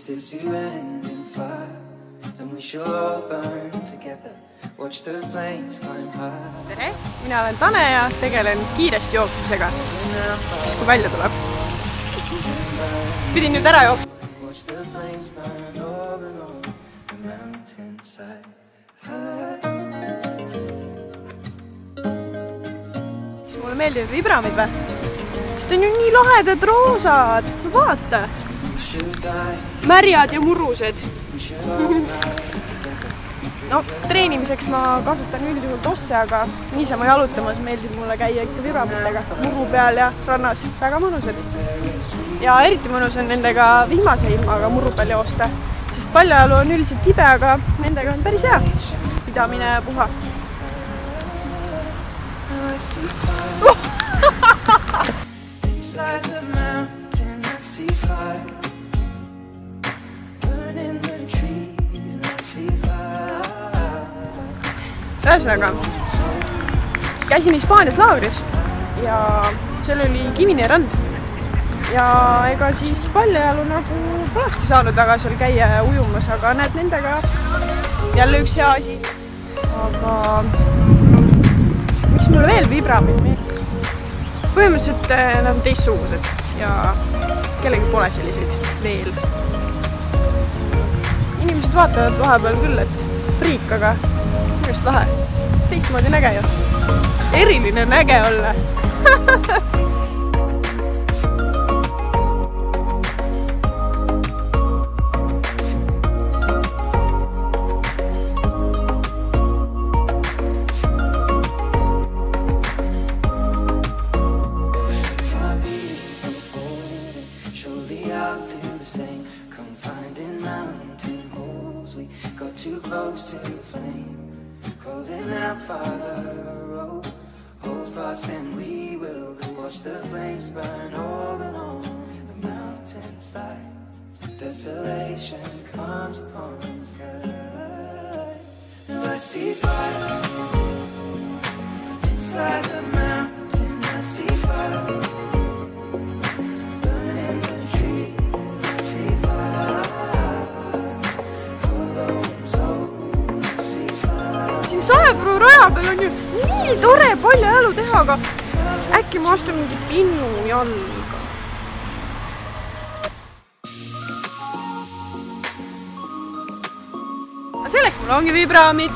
kisses you end in fire. Then we shall all burn together. Watch the flames climb high. Tere! Mina olen Tane ja tegelen kiiresti jooksmisega, siis kui välja tuleb. Pidin nüüd ära jooksma. Watch the flames burn over and on the mountainside. Kas mulle meeldivad vibramid või? Sest on ju nii lahedad roosad. No vaata! Märjad ja murused. No, treenimiseks ma kasutan üldjuhul tosse, aga niisama jalutamas meeldib mulle käia ikka viramitega muru peal ja rannas. Väga mõnusad. Ja eriti mõnus on nendega vihmase ilmaga muru peal joosta, sest paljajalu on üldiselt tibe, aga nendega on päris hea. Pidamine puha. Ühesõnaga, käisin Hispaanias laagris ja seal oli kivine rand ja ega siis paljajalu nagu polekski saanud väga seal käia ja ujumas, aga näed nendega jälle üks hea asi. Aga miks mulle veel vibramid meeldib? Põhimõtteliselt nad on teistsugused ja kellegi pole selliseid veel. Inimesed vaatavad vahepeal küll, et friik, aga just lahe. Teistmoodi näge ju. Eriline näge olla. Calling out, Father, hold fast and we will watch the flames burn over and on the mountainside. Desolation comes upon the sky. Now I see fire inside the mountain. I see fire burning the trees. I see fire. Saepru raja peal on ju nii tore paljajalu teha, aga äkki ma astun mingi pinnu jalga. Selleks mul ongi vibramid.